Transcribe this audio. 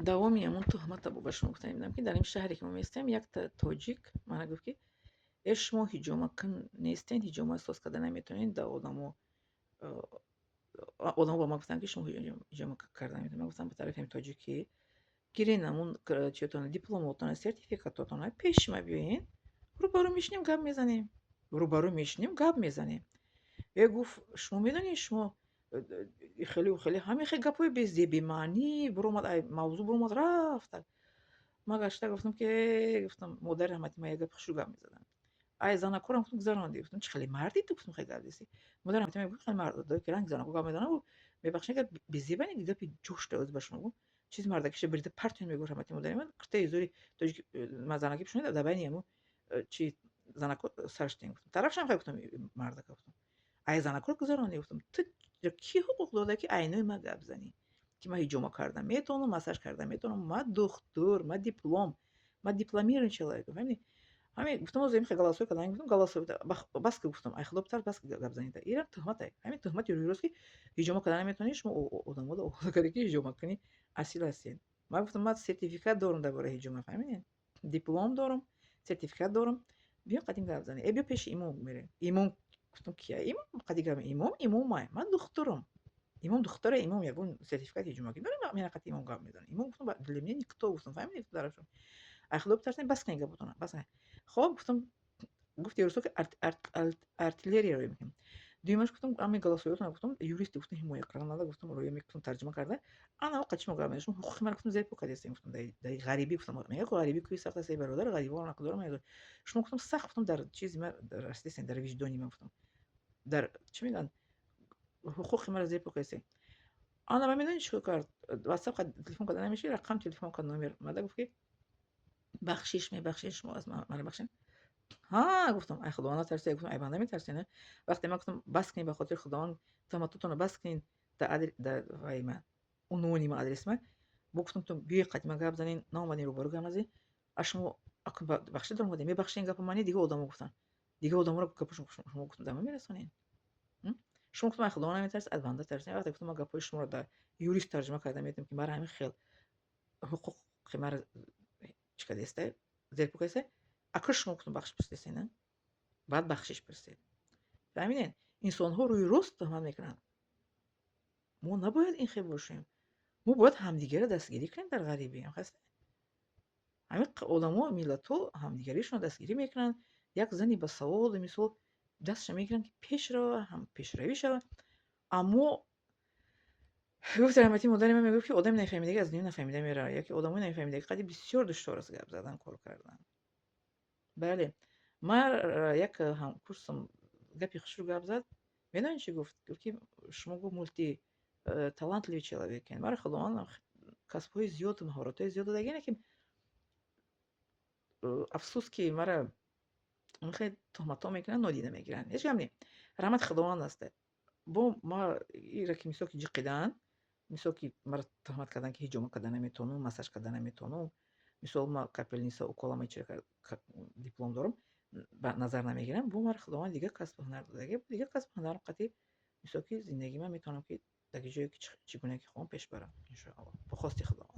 давоми ҳамун тӯҳмата ба шумо гуфта медиҳам, ки дар ин шаҳре ки мо меистем, як тоҷик мана гуфт, ки шумо ҳиҷомакун нестен, ҳиҷома эҳсос карда наметавонед, да одамо одамо ба ман гуфтанд, ки шумо ҳиҷома карда наметавонед. Ман гуфтам ба тарафи ҳамин тоҷикӣ гирин ҳамун чиётон дипломотона, сертификатотона пеши ман биёен, рӯбарӯ мешинем, гап мезанем. Рӯбарӯ мешинем, гап мезанем. гуфт шумо медонед, шумо хеле ҳамин хел гапҳои бемаънӣ биромад, мавзӯъ биромад рафт. Ман гашта гуфтам, ки гуфтам модари раҳмати ман як гапи хушрӯ гап мезадам. Ай занакорам гуфтам гузаронди, гуфтам чӣ хеле мардӣ ту, гуфтам хеле гап дисти. Модари раҳмати ман гуфт хеле мардое ки ранг занакор гап мезанам, мебахшед гап безебани гапи ҷӯшта оз ба шумо гум. Чизи мардакиша бирида партион мегӯфт раҳмати модари ман, киртаи зури тоҷик ман занаки пӯшонида дар байни ҳамун чи занакор сараш тен гуфтам. Тарафшам хай гуфтам мардака гуфтам. Ай занакор гузаронди, гуфтам ту кӣ ҳуқуқ дода ки айнои ман гап занӣ? Ки ман ҳиҷома карда метавонам, массаж карда метавонам, ман духтур, ман диплом, ман дипломированный человек, фаҳмидӣ? Ҳамин гуфтам оз ин хел галасои кардам, гуфтам галасои бас ки гуфтам, ай худо битарс бас ки гап занида. Инам тӯҳмате, ҳамин тӯҳмати рӯи рост, ки ҳиҷома карда наметавонед, шумо одаморо овода кардед, ки ҳиҷомакунӣ асил ҳастед. Ман гуфтам ман сертификат дорам дар бораи ҳиҷома, фаҳмидед? Диплом дорам, сертификат дорам. Биён қадим гап занем. Биё пеши имом мерем. Имом гуфтам кия? Имом қади гап имом, имомай. Ман духтурам. Имом духтура имом ягон сертификати ҳиҷомакӣ дорем, минақати имом гап мезанем. Имом гуфтам для меня никто, гуфтам, фаҳмидед тарафшон. Ай худо битарсед бас кунед гапотона, бас кунед. Хоб гуфтам, гуфт ерӯсо ки артиллерияро мекунем. Дуюмаш гуфтам ҳамин галасоиётон гуфтам юристи гуфтам ҳимоя карда, гуфтам роя мекунам тарҷима карда. Ана оқа чӣ мо гап мезанем, шумо ҳуқуқи маро гуфтам зеб кардестем, гуфтам дар ғарибӣ, гуфтам мега ку ғарибӣ кӯи сахт аст, ай бародар, ғарибон ақдорам меёд. Шумо гуфтам сахт, гуфтам дар чизи ман расидестен, дар виҷдони ман, гуфтам. Дар чӣ мегӯянд, ҳуқуқи маро зеб кардестем. Ана ман медонед чӣ кор кард? WhatsApp телефон карда намеши, рақам телефон кард, номер мада гуфт, ки бахшиш мебахшед шумо аз ман бахшед? Ҳа, гуфтам ай худованд натарсед, гуфтам ай банда метарсед, не? Вақте ман гуфтам бас кунед ба хотири худованд, тӯҳматотонро бас кунед дар вай ман, унвони ман, адреси ман. Бо гуфтам ту биёед қадима гап занем, наомадем рӯбарӯ гап назанем. Шумо акун бахшида дорам гуфтем, мебахшед гапа ман, дига одамо гуфтанд. Дига одаморо гапашон шумо гуфтам дар ман мерасонед? Шумо гуфтам ай худованд наметарсед, аз банда тарсед. Вақте гуфтам ман гапҳои шуморо дар юрист тарҷима карда медиҳам, ки мара ҳамин хел ҳуқуқи мара чӣ кардесте, зеб кардесте. Акӯ шумо гуфтам бахшиш пурсидестед, не? Баъд бахшиш пурсед. фаҳмидед? Инсонҳо рӯи рост тӯҳмат мекунанд. Мо набояд ин хел бошем. Мо бояд ҳамдигарро дастгирӣ кунем дар ғарибӣ. Ҳаст? ҳамин одамо, миллатҳо ҳамдигаришонро дастгирӣ мекунанд. Як зани басаводу мисол дастша мегиранд, ки пешрава, пешравӣ шавад. Аммо гуфти раҳмати модари ман мегуфт, ки одами нафаҳмидаги аз дунё нафаҳмида меравад, яки одамои нафаҳмидаги қади бисёр душвор аст гап задан, кор кардан. Бале, ман як ҳамкурсам гапи хушрӯ гап зад. Медонед чӣ гуфт? Гуфт, ки шумо гуфт мулти талантливый человек. Мара худованд касбҳои зиёд, маҳоратҳои зиёд додагӣ, ки афсӯс, ки мара хеле тӯҳматҳо мекунанд, нодида мегиранд. Ҳеҷ гап не. Раҳмати худованд аст. Бо ма ира ки мисол ки ҷиқидаанд, мисол ки мара тӯҳмат кардан, ки ҳиҷома карда наметавонам, массаж карда наметавонам. Мисол ман капелниса уколама чира диплом дорам, ба назар намегирам. Бо мара худованд дигар касбу ҳунар додагӣ, дигар касбу ҳунарам қатъи мисол ки зиндагӣ ман метавонам ки дар ҷое ки чӣ гуна ки хоҳам пеш барам иншоаллоҳ. Бо хости худованд.